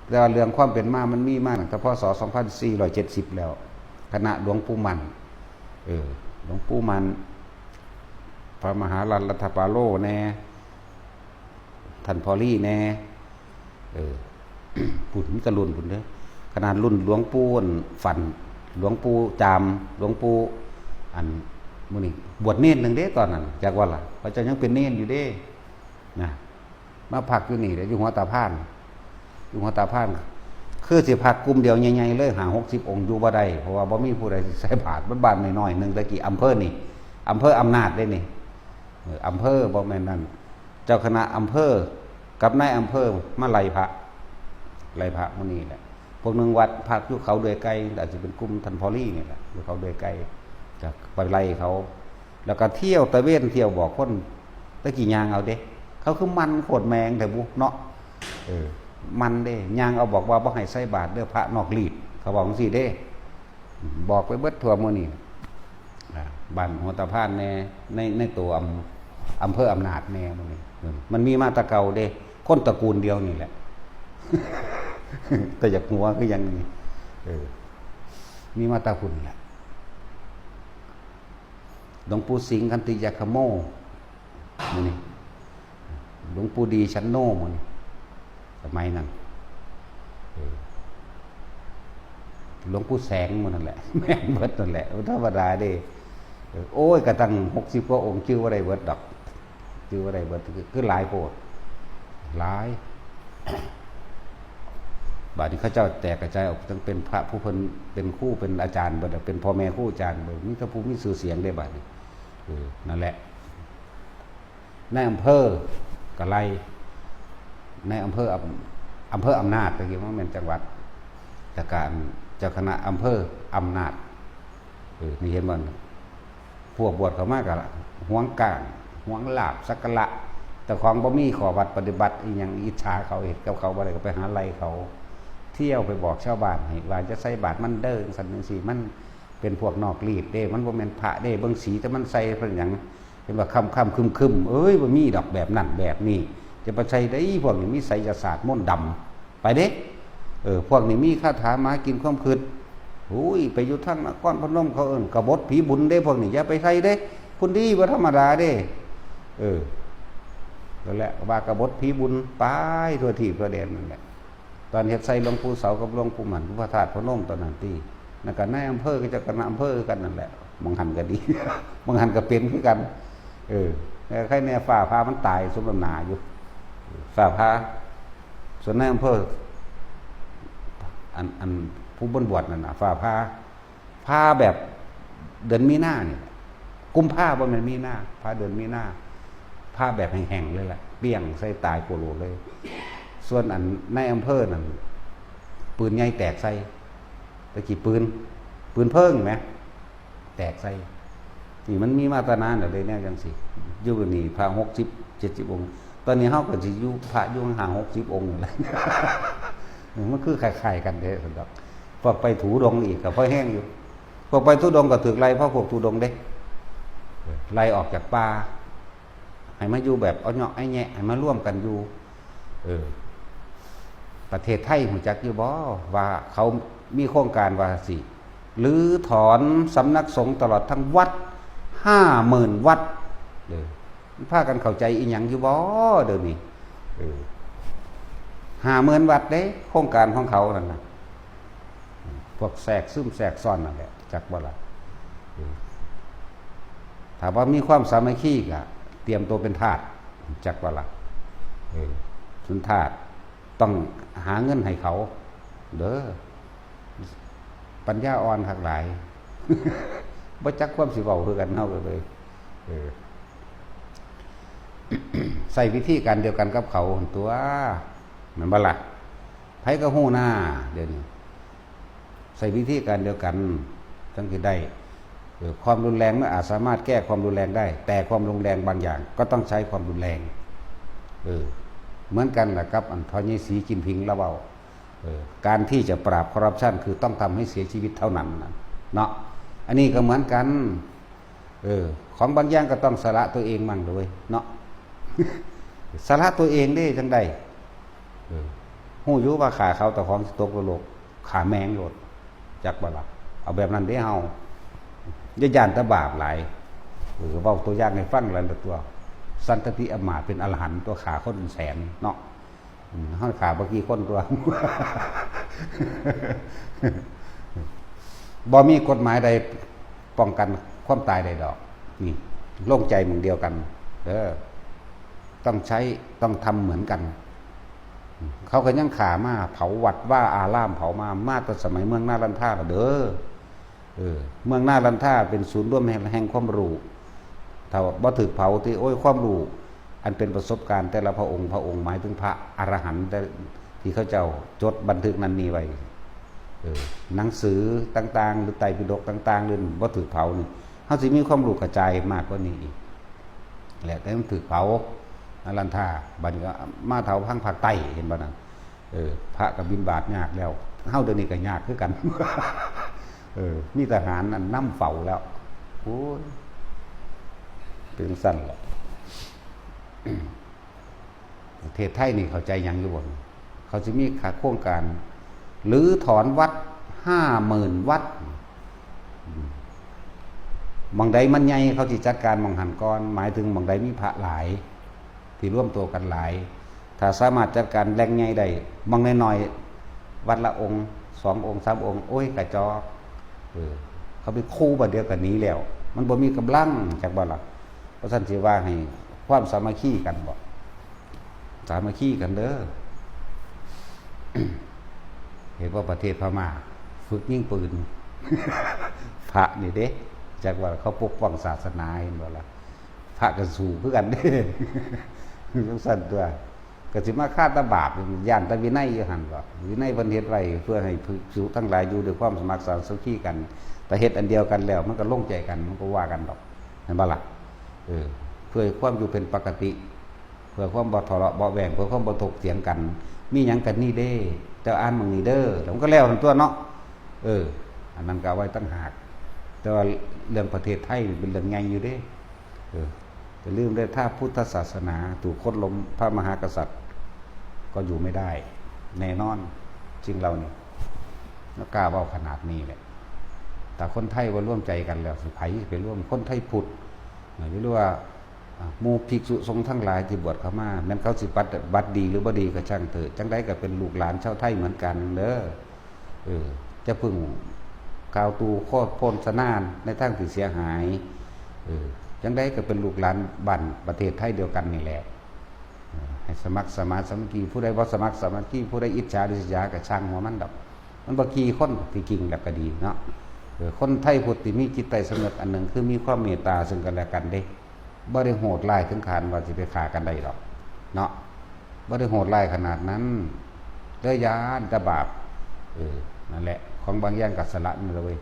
แต่ว่าเรื่องความเป็นมามันมีมากแต่พศ2470แล้วคณะหลวงปู่มันหลวงปู่มันพระมหารัตถปาโลแน่ท่านพอลี่แน่ปุ่นกระลุนปุ่นเด้อขนาดรุ่นหลวงปู่ฝันหลวงปู่จามหลวงปู่อันมื้อนี้บวชเนรนึงเด้ตอนนั้นจากว่าล่ะพระเจ้ายังเป็นเนรอยู่เด้นะมาพักอยู่นี่เด้อยู่หัวตาพานอยู่หัวตาพานคือสิพักกลุ่มเดียวใหญ่ๆเลยหา60องค์อยู่บ่ได้เพราะว่าบ่มีผู้ใดใส่บาตรบ้านน้อยๆนึงตะกี้อำเภอนี่อำเภออำนาจได้นี่อำเภอบ่แม่นนั่นเจ้าคณะอำเภอกับนายอำเภอมาไล่พระมื้อนี้แหละพวกนึงวัดพักอยู่เขาโดยไกลอาจจะเป็นกลุ่มท่านพอลี่นี่แหละอยู่เขาโดยไกลจะไปไล่เขาแล้วก็เที่ยวตะเวนเที่ยวบอกคนตะกี้ยางเอาเด้เขาคือมันโคตรแมงแต่บุเนาะมันเด้ยางเอาบอกว่าบ่ให้ใส่บาตรเด้อพระนอกรีดเขาบอกจังซี่เด้บอกไปเบิดทั่วมื้อนี้บ้านหัวตะพานแน่ในตัวอำเภออำนาจแน่มื้อนี้มันมีมาแตะเก่าเด้คนตระกูลเดียวนี่แหละ แต่อยากหัวคือยังนี้มีมาตาพุ่นแหละหลวงปู่สิงห์คันติยาคโมมื้อนี้หลวงปู่ดีชั้นโนมื้อนี้สมัยนั้นหลวงปู่แสงมื้อนั่นแหละแม่นเบิดนั่นแหละธรรมดาเด้โอ้ยก็ตั้ง60กว่าองค์ชื่อว่าได้เบิดดอกชื่อว่าได้เบิดคือหลายโพดหลายบาดนี้เขาเจ้าแตกกระจายออกทั้งเป็นพระผู้เพิ่นเป็นครูเป็นอาจารย์เบิดเป็นพ่อแม่ครูอาจารย์เบิดมีแต่ผู้มีชื่อเสียงได้บาดนี้นั่นแหละในอำเภอกะไลในอำเภออำนาจตะกี้ว่าเป็นจังหวัดแต่การเจ้าคณะอำเภออำนาจนี่เห็นบ่พวกบวชเขามากกะหวงกลางหวงลาบสักกะละแต่ของบ่มีขอวัดปฏิบัติอีหยังอิจฉาเขาเฮ็ดกับเขาบ่ได้ก็ไปหาไล่เขาเที่ยวไปบอกชาวบ้านให้ว่าจะใส่บาตรมันเด้อซั่นจังซี่มันเป็นพวกนอกรีดเด้มันบ่แม่นพระเด้เบิ่งสีแต่มันใส่เพิ่นหยังเป็นว่าค่ำๆคึมๆเอ้ยบ่มีดอกแบบนั้นแบบนี้จะไปใส่ได้พวกนี้มีไสยศาสตร์มนต์ดำไปเด้พวกนี้มีคาถามากินความคิดโอ้ยไปอยู่ทางนครพนมเขาเอิ้นกบฏผีบุญเด้พวกนี้อย่าไปใส่เด้พุ่นดีบ่ธรรมดาเด้นั่นแหละว่ากบฏผีบุญไปทั่วที่ทั่วแดนนั่นแหละตอนเฮ็ดใส่หลวงปู่เสากับหลวงปู่หมันพระธาตุพนมตอนนั้นตีนั่นก็นายอำเภอก็จะกันอำเภอกันนั่นแหละบางหันก็ดี บางหันก็เป็นคือกันแล้วใครเนี่ยฝ่าพามันตายสมน้ำหน้าอยู่ฝ่าพาส่วนนายอำเภออันผู้บวชนั่นน่ะฝ่าพาแบบเดือนมีนาเนี่ยกุมภาพันธ์บ่แม่นมีนาพาเดือนมีนาผ้าแบบแห้งๆเลยแหละเปี้ยงใส่ตายโปโลเลยส่วนอันในอำเภอนั่นปืนใหญ่แตกใส่ตะกี้ปืนเพิ่งไหมแตกใส่นี่มันมีมาตรฐานอะไรเนี่ยจังสิอยู่นี่พระ60-70องค์ตอนนี้เฮาก็สิอยู่พระอยู่ห่าง60องค์นี่แหละ มันคือคล้ายๆกันเด้อครับพวกไปถูดงอีกก็พอแห้งอยู่พวกไปทุดงก็ถึกไล่เพราะพวกทุดงเด้ไล่ออกจากป่าให้มาอยู่แบบเอาเนาะไอ้แง่ให้มาร่วมกันอยู่ประเทศไทยหูจักอยู่บ่ว่าเขามีโครงการว่าสิหรือถอนสำนักสงฆ์ตลอดทั้งวัด50,000 วัดพากันเข้าใจอีหยังอยู่บ่เดี๋ยวนี้50,000 วัดเด้โครงการของเขานั่นน่ะพวกแทรกซึมแทรกซ้อนนั่นแหละจักบ่ล่ะถ้าว่ามีความสามัคคีก็เตรียมตัวเป็นทาสจักว่าล่ะสุนทาสต้องหาเงินให้เขาเด้อปัญญาอ่อนทักหลาย บ่จักความสิเว้าคือกันเฮาก็เลยใส่วิธีการเดียวกันกับเขาตัวแม่นบ่ล่ะไผก็ฮู้หน้าเดี๋ยวนี้ใส่วิธีการเดียวกันจังสิได้ความรุนแรงนั้นอาจสามารถแก้ความรุนแรงได้แต่ความรุนแรงบางอย่างก็ต้องใช้ความรุนแรงเหมือนกันแหละครับอันพอยี่สีจินพิงแล้วเว้าการที่จะปราบคอร์รัปชันคือต้องทำให้เสียชีวิตเท่านั้นเนาะอันนี้ก็เหมือนกันของบางอย่างก็ต้องสละตัวเองมั่งด้วยเนาะ สละตัวเองได้จังใด ฮู้อยู่ว่าขาเขาแต่ของสิตกโลกขาแมงโลดจักบ่ล่ะเอาแบบนั้นได้เฮาอย่าย่านแตะบาปหลายเว้าตัวอย่างให้ฟังหลายตัวสันตติอมาตย์เป็นอรหันต์ตัวขาคนเป็นแสนเนาะเฮาขาบ่กี่คนตัว บ่มีกฎหมายใดป้องกันความตายใดดอกนี่โล่งใจหมู่เดียวกันต้องใช้ต้องทำเหมือนกันเขาก็ยังขามาเผาวัดว่าอารามเผามาตั้งสมัยเมืองนารันท่าเด้อเมืองนารันท่าเป็นศูนย์รวมแห่งความรู้ถ้าบ่ถูกเผาที่โอ้ยความรู้อันเป็นประสบการณ์แต่ละพระองค์หมายถึงพระอรหันต์ที่เขาเจ้าจดบันทึกนั้นนี้ไว้หนังสือต่างๆหรือไตรปิฎกต่างๆเรื่องบ่ถูกเผานี่เฮาสิมีความรู้กระจายมากกว่านี้อีกแหละแต่มันถูกเผานารันท่าบัดนี้ก็มาเผาทางภาคใต้เห็นบ่นั่นพระก็บิณฑบาตยากแล้วเฮาเดี๋ยวนี้ก็ยากคือกัน มีทหารนั่นนำเฝ้าแล้วโอ้ยเป็นสั่นแหละประเทศไทยนี่เข้าใจยังอยู่บ่เขาสิมีโครงการหรือถอนวัด 50,000 วัดบางใดมันใหญ่เขาสิจัดการบางหันก่อนหมายถึงบางใดมีพระหลายที่ร่วมตัวกันหลายถ้าสามารถจัดการแหล่งใหญ่ได้บางน้อยๆวัดละองค์2 องค์ 3 องค์โอ้ยกระจอกเขาไปคู่บัดเดียวกันนี้แล้วมันบ่มีกำลังจักบ่ล่ะเพราะฉะนั้นสิว่าให้ความสามัคคีกันบ่สามัคคีกันเด้อ เห็นว่าประเทศพม่าฝึกยิงปืน พระนี่เด้จากว่าเขาปกป้องศาสนาเห็นบ่ล่ะพระกันสู้คือกันเด้ จังซั่นตัวก็สิมาฆ่าตะบาปย่านตะวินัยอยู่หั่นบ่วินัยเพิ่นเฮ็ดไว้เพื่อให้ภิกษุทั้งหลายอยู่ด้วยความสมัครสามัคคีกันแต่เฮ็ดอันเดียวกันแล้วมันก็ลงใจกันมันก็ว่ากันดอกเห็นบ่ล่ะเพื่อความอยู่เป็นปกติเพื่อความบ่ทะเลาะเบาะแว้งเพื่อความบ่ถกเถียงกันมีหยังกันนี่เด้เจ้าอ่านมั่งนี่เด้อแล้วมันก็แล้วทั้งตัวเนาะอันนั้นก็เอาไว้ตั้งหากแต่ว่าเรื่องประเทศไทยเป็นเรื่องใหญ่อยู่เด้อย่าลืมได้ถ้าพุทธศาสนาถูกคดล้มพระมหากษัตริย์ก็อยู่ไม่ได้แน่นอนจริงเรานี่แล้วกล้าเว้าขนาดนี้แหละแต่คนไทยว่าร่วมใจกันแล้วสิไผไปร่วมคนไทยพุทธหรือว่าหมู่ภิกษุสงฆ์ทั้งหลายที่บวชเข้ามาแม้นเขาสิบัดดีหรือบ่ดีก็ช่างเถิดจังได๋ก็เป็นลูกหลานชาวไทยเหมือนกันเด้อจะพึ่งกล่าวตูโคตรพ้นสนานในทางที่เสียหายจังได๋ก็เป็นลูกหลานบ้านประเทศไทยเดียวกันนี่แหละให้สมัครสมานสามัคคีผู้ใดบ่สมัครสามัคคีผู้ใดอิจฉาริษยาก็ช่างหัวมันดอกมันบ่กี่คนที่จริงแล้วก็ดีเนาะคนไทยพุทธที่มีจิตใต้สำนึกอันหนึงคือมีความเมตตาซึ่งกันและกันเด้บ่ได้โหดร้ายถึงขนาดว่าสิไปฆ่ากันได้หรอกเนาะบ่ได้โหดร้ายขนาดนั้นเด้อยานตะบาปนั่นแหละของบางอย่างก็สละนั่นเลย